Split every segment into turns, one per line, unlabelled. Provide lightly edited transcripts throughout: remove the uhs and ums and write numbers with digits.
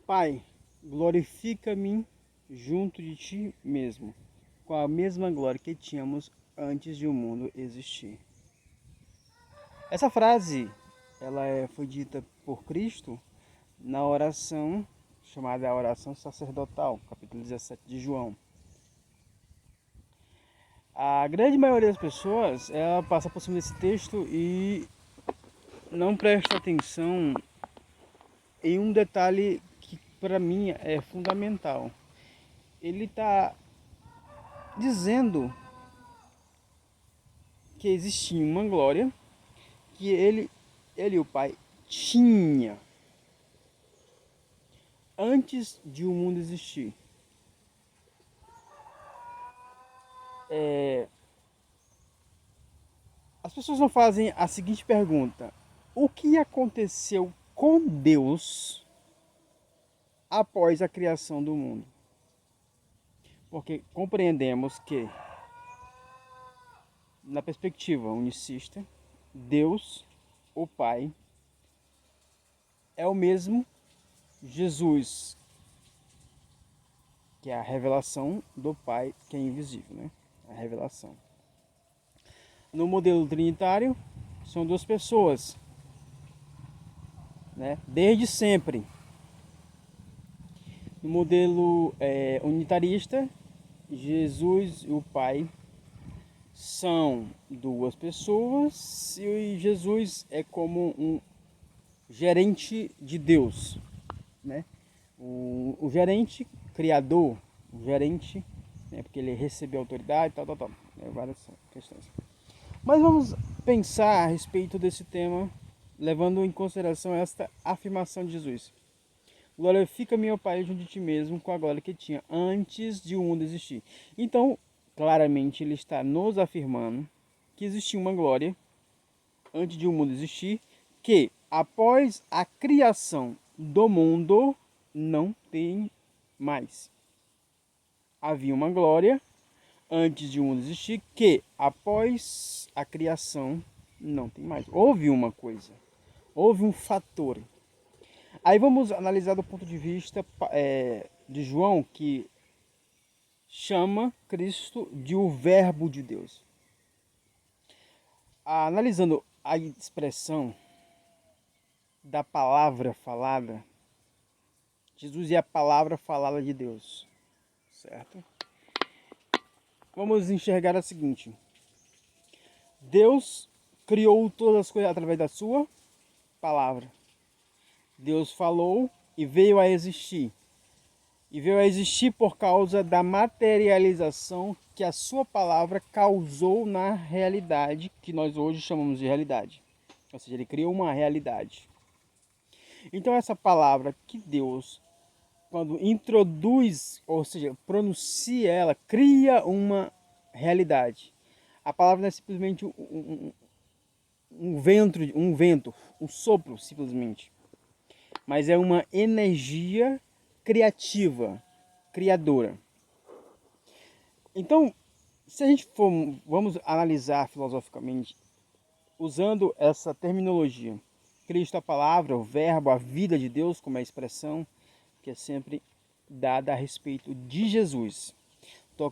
Pai, glorifica-me junto de ti mesmo, com a mesma glória que tínhamos antes de o mundo existir. Essa frase, foi dita por Cristo na oração chamada oração sacerdotal, capítulo 17 de João. A grande maioria das pessoas, ela passa por cima desse texto e não presta atenção em um detalhe que para mim é fundamental. Ele está dizendo que existia uma glória que ele e o Pai tinha antes de o mundo existir. As pessoas não fazem a seguinte pergunta: o que aconteceu com Deus após a criação do mundo? Porque compreendemos que, na perspectiva unicista, Deus, o Pai, é o mesmo Jesus, que é a revelação do Pai, que é invisível, né? A revelação. No modelo trinitário, são duas pessoas, né? Desde sempre. No modelo unitarista, Jesus e o Pai são duas pessoas e Jesus é como um gerente de Deus, né? O gerente criador, o gerente, né? Porque ele recebeu autoridade, tal, né? Várias questões. Mas vamos pensar a respeito desse tema, levando em consideração esta afirmação de Jesus: glorifica-me, ó Pai, junto de ti mesmo, com a glória que tinha antes de o mundo existir. Então, claramente, ele está nos afirmando que existia uma glória antes de o mundo existir, que após a criação do mundo não tem mais. Havia uma glória antes de o mundo existir, que após a criação não tem mais. Houve uma coisa, houve um fator. Aí vamos analisar do ponto de vista de João, que chama Cristo de o Verbo de Deus. Analisando a expressão da palavra falada, Jesus é a palavra falada de Deus, certo? Vamos enxergar a seguinte: Deus criou todas as coisas através da sua palavra. Deus falou e veio a existir. E veio a existir por causa da materialização que a sua palavra causou na realidade, que nós hoje chamamos de realidade. Ou seja, ele criou uma realidade. Então essa palavra que Deus, quando introduz, ou seja, pronuncia ela, cria uma realidade. A palavra não é simplesmente um vento, um sopro simplesmente, mas é uma energia criativa, criadora. Então, se a gente vamos analisar filosoficamente, usando essa terminologia, Cristo, a palavra, o verbo, a vida de Deus, como é a expressão que é sempre dada a respeito de Jesus.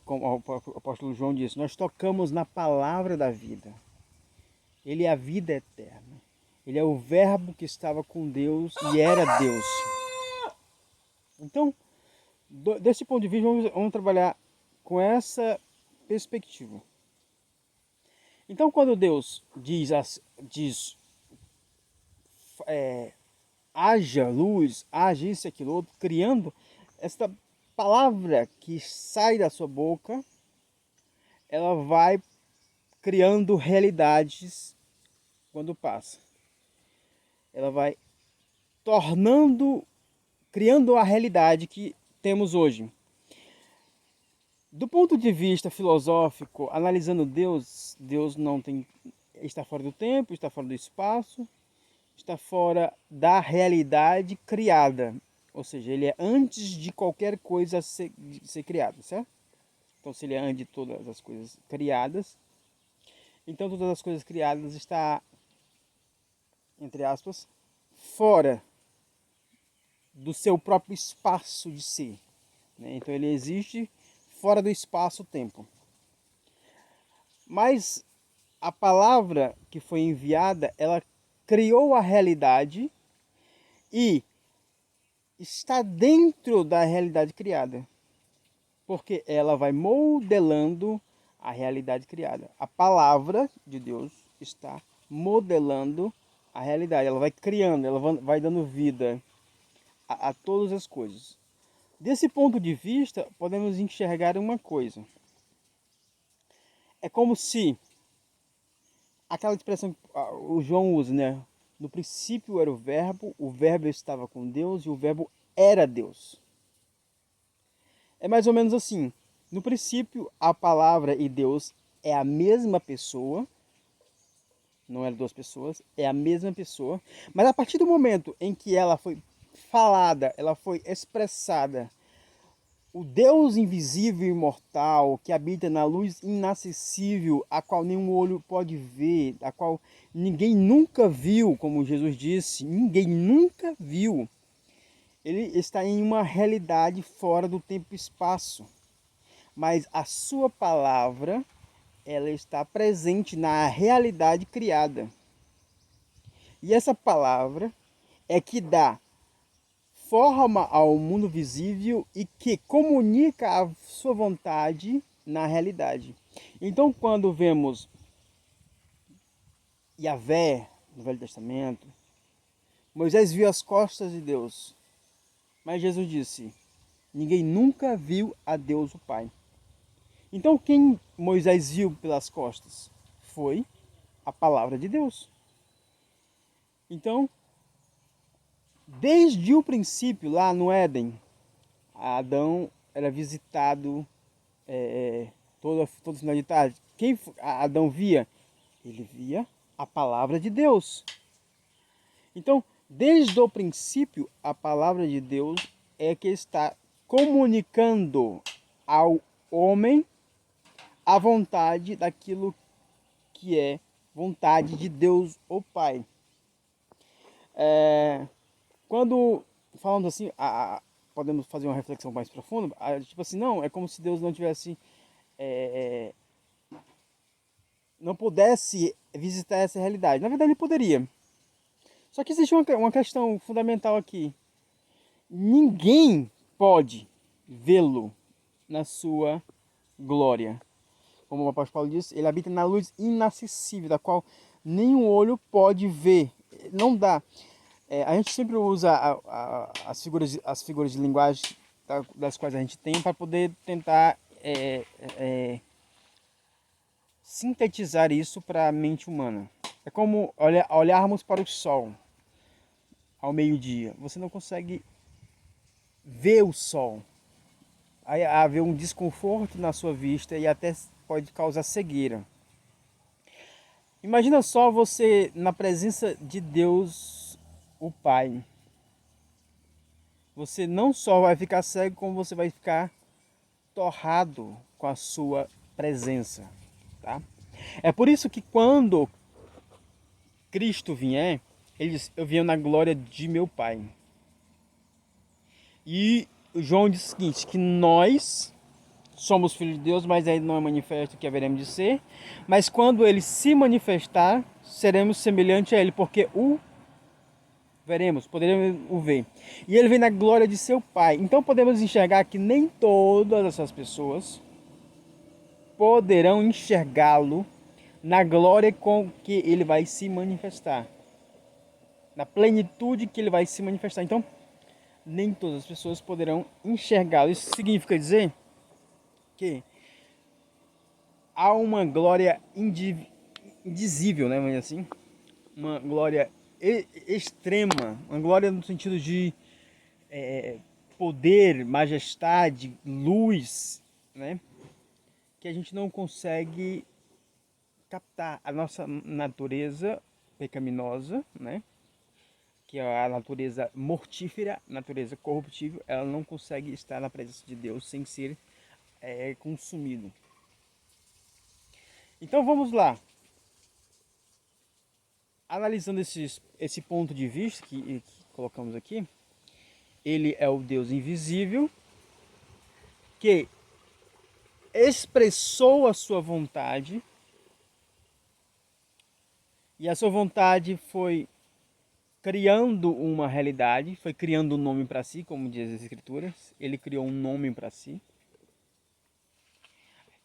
Como o apóstolo João disse, nós tocamos na palavra da vida. Ele é a vida eterna. Ele é o verbo que estava com Deus e era Deus. Então, desse ponto de vista, vamos trabalhar com essa perspectiva. Então, quando Deus diz haja luz, haja isso e aquilo outro, criando, esta palavra que sai da sua boca, ela vai criando realidades quando passa. Ela vai criando a realidade que temos hoje. Do ponto de vista filosófico, analisando Deus, Deus está fora do tempo, está fora do espaço, está fora da realidade criada. Ou seja, ele é antes de qualquer coisa ser criada, certo? Então, se ele é antes de todas as coisas criadas, então todas as coisas criadas está, entre aspas, fora do seu próprio espaço de ser, né? Então ele existe fora do espaço-tempo. Mas a palavra que foi enviada, ela criou a realidade e está dentro da realidade criada, porque ela vai modelando a realidade criada. A palavra de Deus está modelando a realidade, ela vai criando, ela vai dando vida a todas as coisas. Desse ponto de vista, podemos enxergar uma coisa. É como se aquela expressão que o João usa, né? No princípio era o verbo estava com Deus e o verbo era Deus. É mais ou menos assim. No princípio, a palavra e Deus é a mesma pessoa. Não eram duas pessoas, é a mesma pessoa. Mas a partir do momento em que ela foi falada, ela foi expressada, o Deus invisível e imortal, que habita na luz inacessível, a qual nenhum olho pode ver, a qual ninguém nunca viu, como Jesus disse, ninguém nunca viu. Ele está em uma realidade fora do tempo e espaço. Mas a sua palavra, ela está presente na realidade criada. E essa palavra é que dá forma ao mundo visível e que comunica a sua vontade na realidade. Então, quando vemos Yahvé no Velho Testamento, Moisés viu as costas de Deus, mas Jesus disse: ninguém nunca viu a Deus o Pai. Então, quem Moisés viu pelas costas foi a palavra de Deus. Então, desde o princípio, lá no Éden, Adão era visitado todo final de tarde. Quem Adão via? Ele via a palavra de Deus. Então, desde o princípio, a palavra de Deus é que está comunicando ao homem a vontade daquilo que é vontade de Deus, o Pai. Quando falando assim, podemos fazer uma reflexão mais profunda, tipo assim, não, é como se Deus não tivesse, não pudesse visitar essa realidade. Na verdade, ele poderia. Só que existe uma questão fundamental aqui. Ninguém pode vê-lo na sua glória. Como o apóstolo Paulo disse, ele habita na luz inacessível, da qual nenhum olho pode ver. Não dá. A gente sempre usa as figuras de linguagem das quais a gente tem para poder tentar sintetizar isso para a mente humana. É como olharmos para o sol ao meio-dia. Você não consegue ver o sol. Aí haver um desconforto na sua vista e até pode causar cegueira. Imagina só você na presença de Deus, o Pai. Você não só vai ficar cego, como você vai ficar torrado com a sua presença, tá? É por isso que quando Cristo vier, ele diz: eu venho na glória de meu Pai. E João diz o seguinte, que nós somos filhos de Deus, mas ainda não é manifesto que haveremos de ser. Mas quando ele se manifestar, seremos semelhantes a ele, porque o veremos, poderemos o ver. E ele vem na glória de seu Pai. Então podemos enxergar que nem todas essas pessoas poderão enxergá-lo na glória com que ele vai se manifestar. Na plenitude que ele vai se manifestar. Então, nem todas as pessoas poderão enxergá-lo. Isso significa dizer que há uma glória indizível, né, mas assim, uma glória extrema, uma glória no sentido de poder, majestade, luz, né, que a gente não consegue captar. A nossa natureza pecaminosa, né, que é a natureza mortífera, natureza corruptível, ela não consegue estar na presença de Deus sem ser consumido. Então vamos lá. Analisando esse ponto de vista que colocamos aqui, Ele é o Deus invisível que expressou a sua vontade, e a sua vontade foi criando uma realidade, foi criando um nome para si, como diz as Escrituras. Ele criou um nome para si.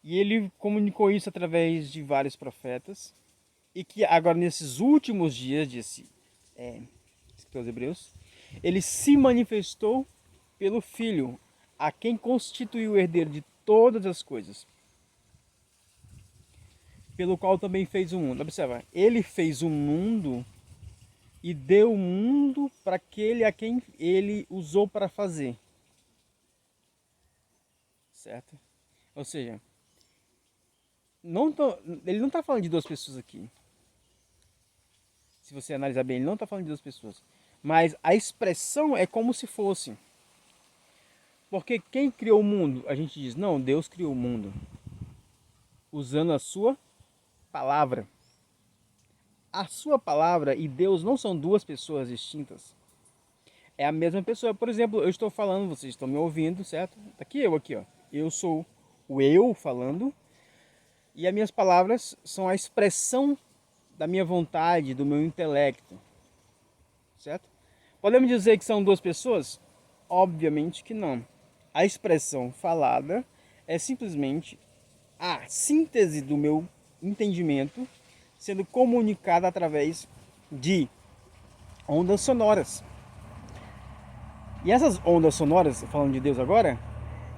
E ele comunicou isso através de vários profetas. E que agora, nesses últimos dias, disse Escritor aos Hebreus, ele se manifestou pelo Filho, a quem constituiu o herdeiro de todas as coisas, pelo qual também fez o mundo. Observa, ele fez o mundo e deu o mundo para aquele a quem ele usou para fazer. Certo? Ou seja, ele não está falando de duas pessoas aqui. Se você analisar bem, ele não está falando de duas pessoas. Mas a expressão é como se fosse. Porque quem criou o mundo? A gente diz, não, Deus criou o mundo. Usando a sua palavra. A sua palavra e Deus não são duas pessoas distintas. É a mesma pessoa. Por exemplo, eu estou falando, vocês estão me ouvindo, certo? Aqui eu, aqui, ó. Eu sou o eu falando. E as minhas palavras são a expressão da minha vontade, do meu intelecto. Certo? Podemos dizer que são duas pessoas? Obviamente que não. A expressão falada é simplesmente a síntese do meu entendimento sendo comunicada através de ondas sonoras. E essas ondas sonoras, falando de Deus agora,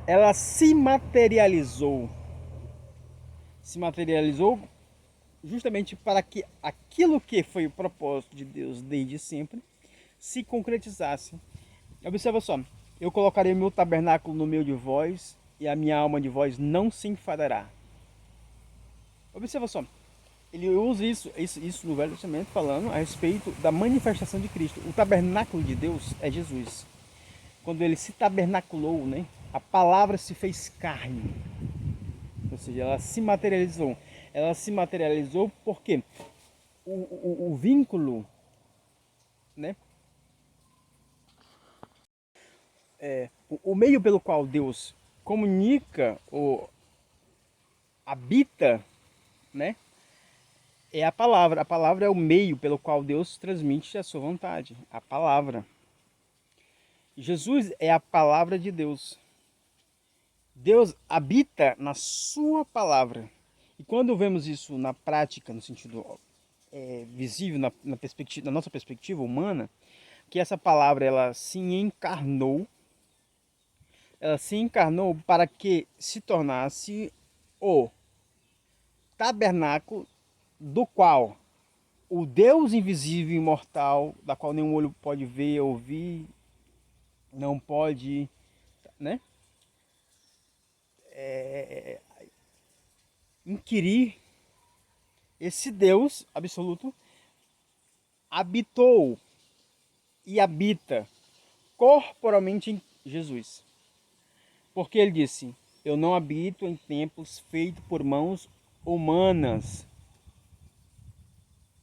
ela se materializou. Se materializou justamente para que aquilo que foi o propósito de Deus desde sempre se concretizasse. Observa só, eu colocarei o meu tabernáculo no meio de vós e a minha alma de vós não se enfadará. Observa só, ele usa isso no Velho Testamento falando a respeito da manifestação de Cristo. O tabernáculo de Deus é Jesus. Quando ele se tabernaculou, né, a palavra se fez carne. Ou seja, ela se materializou. Ela se materializou porque o vínculo, né, o meio pelo qual Deus comunica ou habita, né, é a palavra. A palavra é o meio pelo qual Deus transmite a sua vontade. A palavra. Jesus é a palavra de Deus. Deus habita na sua palavra. E quando vemos isso na prática, no sentido visível, na nossa perspectiva humana, que essa palavra ela se encarnou para que se tornasse o tabernáculo do qual o Deus invisível e imortal, da qual nenhum olho pode ver, ouvir, não pode, né, inquirir, esse Deus absoluto habitou e habita corporalmente em Jesus. Porque ele disse, eu não habito em templos feitos por mãos humanas.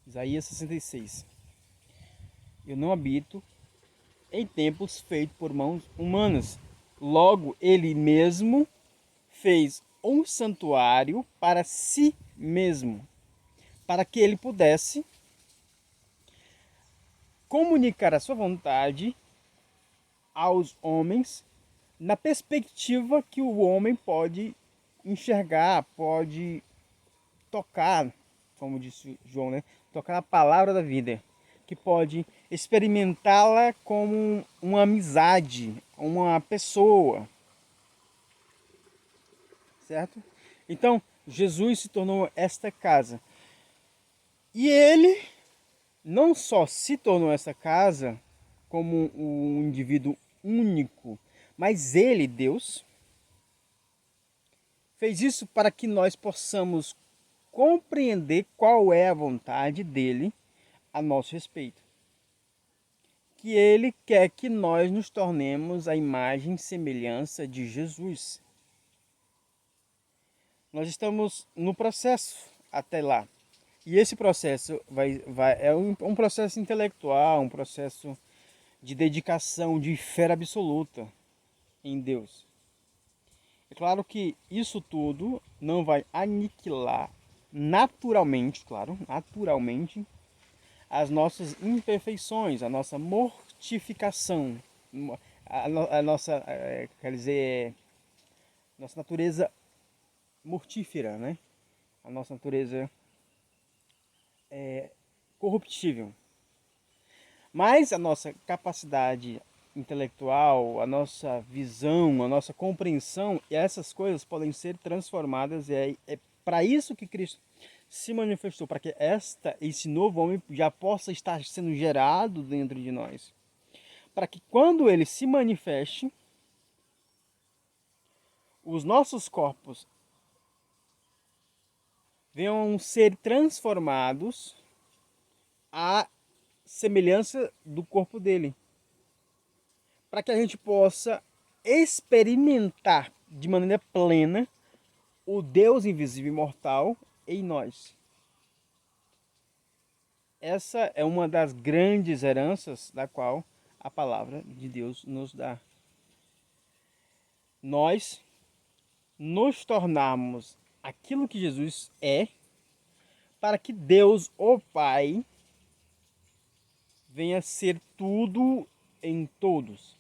Isaías 66. Eu não habito em templos feitos por mãos humanas. Logo, ele mesmo fez um santuário para si mesmo, para que ele pudesse comunicar a sua vontade aos homens na perspectiva que o homem pode enxergar, pode tocar, como disse João, né? Tocar a palavra da vida, que pode experimentá-la como uma amizade, uma pessoa, certo? Então, Jesus se tornou esta casa. E ele não só se tornou essa casa como um indivíduo único, mas ele, Deus, fez isso para que nós possamos compreender qual é a vontade dele a nosso respeito. Que ele quer que nós nos tornemos a imagem e semelhança de Jesus. Nós estamos no processo até lá. E esse processo é um processo intelectual, um processo de dedicação, de fé absoluta em Deus. É claro que isso tudo não vai aniquilar naturalmente, claro, naturalmente, as nossas imperfeições, a nossa mortificação, a nossa, quer dizer, nossa natureza mortífera, né? A nossa natureza corruptível. Mas a nossa capacidade intelectual, a nossa visão, a nossa compreensão, e essas coisas podem ser transformadas, e é para isso que Cristo se manifestou, para que esse novo homem já possa estar sendo gerado dentro de nós. Para que quando ele se manifeste, os nossos corpos venham ser transformados à semelhança do corpo dele. Para que a gente possa experimentar de maneira plena o Deus invisível e imortal em nós. Essa é uma das grandes heranças da qual a palavra de Deus nos dá. Nós nos tornarmos aquilo que Jesus é, para que Deus, o Pai, venha ser tudo em todos.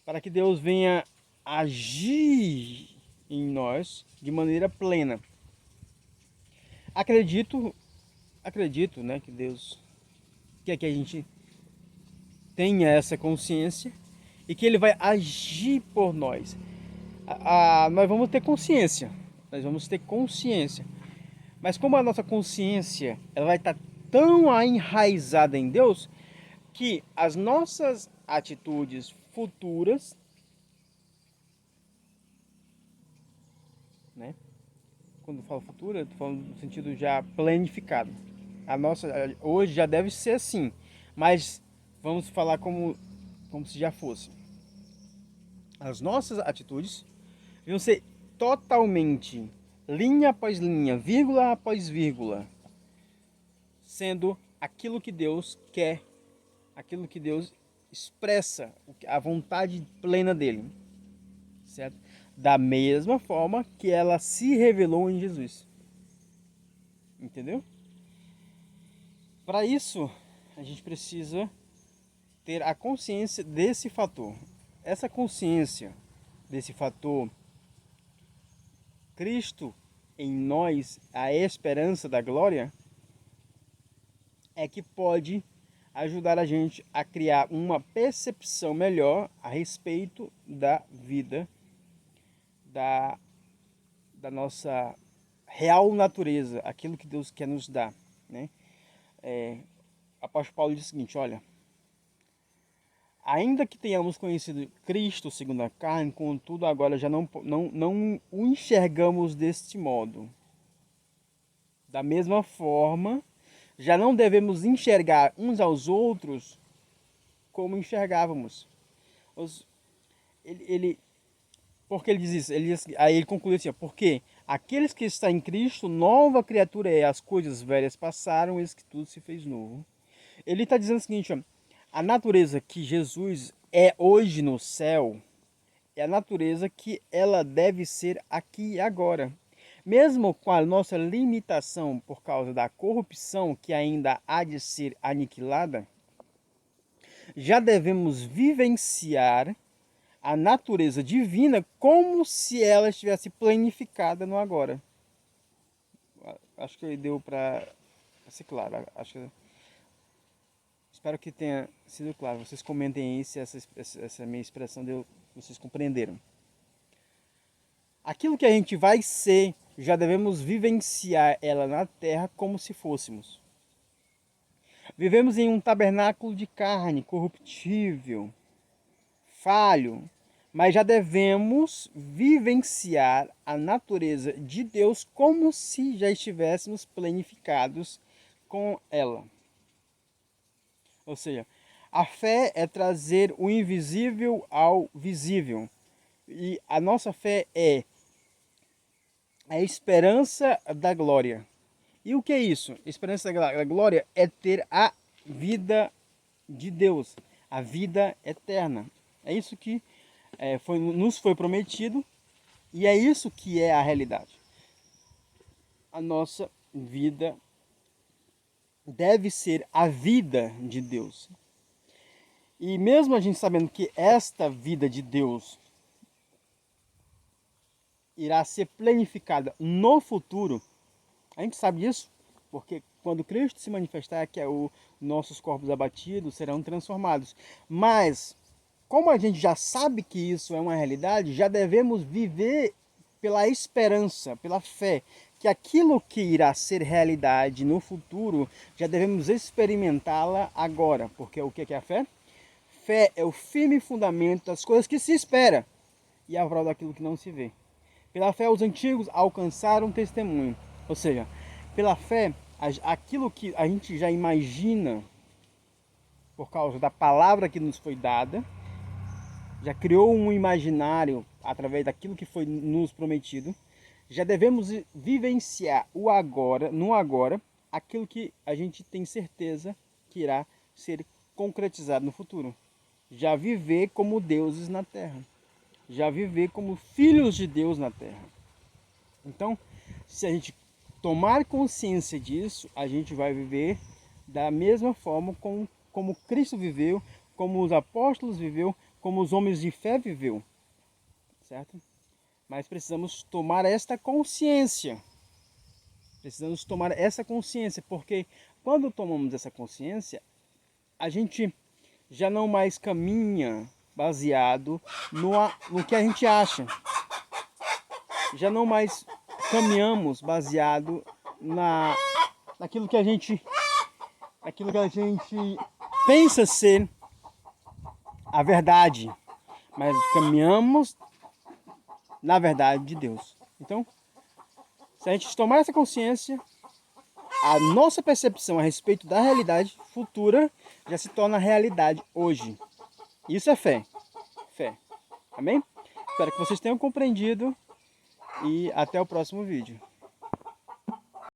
Para que Deus venha agir em nós de maneira plena. Acredito, né, que Deus quer que a gente tenha essa consciência e que Ele vai agir por nós. Nós vamos ter consciência, mas como a nossa consciência ela vai estar tão enraizada em Deus, que as nossas atitudes futuras, né? Quando eu falo futura, eu estou falando no sentido já planificado. A nossa hoje já deve ser assim, mas vamos falar como se já fosse. As nossas atitudes vão ser totalmente linha após linha, vírgula após vírgula, sendo aquilo que Deus quer, aquilo que Deus expressa, a vontade plena dele, certo? Da mesma forma que ela se revelou em Jesus. Entendeu? Para isso, a gente precisa ter a consciência desse fator. Essa consciência desse fator, Cristo em nós, a esperança da glória, é que pode ajudar a gente a criar uma percepção melhor a respeito da vida, da nossa real natureza, aquilo que Deus quer nos dar, né? O apóstolo Paulo diz o seguinte, olha, ainda que tenhamos conhecido Cristo segundo a carne, contudo agora já não o enxergamos deste modo. Da mesma forma, já não devemos enxergar uns aos outros como enxergávamos. Porque ele diz isso? Aí ele conclui assim, porque aqueles que estão em Cristo, nova criatura é, as coisas velhas passaram, eis que tudo se fez novo. Ele está dizendo o seguinte, ó, a natureza que Jesus é hoje no céu, é a natureza que ela deve ser aqui e agora. Mesmo com a nossa limitação por causa da corrupção que ainda há de ser aniquilada, já devemos vivenciar a natureza divina como se ela estivesse planificada no agora. Acho que deu para ser claro. Espero que tenha sido claro. Vocês comentem aí se essa minha expressão vocês compreenderam. Aquilo que a gente vai ser, já devemos vivenciar ela na terra como se fôssemos. Vivemos em um tabernáculo de carne, corruptível, falho, mas já devemos vivenciar a natureza de Deus como se já estivéssemos planificados com ela. Ou seja, a fé é trazer o invisível ao visível. E a nossa fé é a esperança da glória. E o que é isso? A esperança da glória é ter a vida de Deus, a vida eterna. É isso que nos foi prometido e é isso que é a realidade. A nossa vida deve ser a vida de Deus. E mesmo a gente sabendo que esta vida de Deus irá ser planificada no futuro, a gente sabe disso, porque quando Cristo se manifestar, que nossos corpos abatidos serão transformados. Mas, como a gente já sabe que isso é uma realidade, já devemos viver pela esperança, pela fé, que aquilo que irá ser realidade no futuro, já devemos experimentá-la agora. Porque o que é a fé? Fé é o firme fundamento das coisas que se espera e a prova daquilo que não se vê. Pela fé, os antigos alcançaram testemunho. Ou seja, pela fé, aquilo que a gente já imagina por causa da palavra que nos foi dada, já criou um imaginário através daquilo que foi nos prometido, já devemos vivenciar o agora, no agora, aquilo que a gente tem certeza que irá ser concretizado no futuro. Já viver como deuses na terra. Já viver como filhos de Deus na terra. Então, se a gente tomar consciência disso, a gente vai viver da mesma forma como Cristo viveu, como os apóstolos viveu, como os homens de fé viveu, certo? Mas precisamos tomar esta consciência. Precisamos tomar essa consciência, porque quando tomamos essa consciência, a gente já não mais caminha baseado no que a gente acha. Já não mais caminhamos baseado naquilo que a gente pensa ser a verdade, mas caminhamos na verdade de Deus. Então, se a gente tomar essa consciência, a nossa percepção a respeito da realidade futura já se torna realidade hoje. Isso é fé. Fé. Amém? Espero que vocês tenham compreendido e até o próximo vídeo.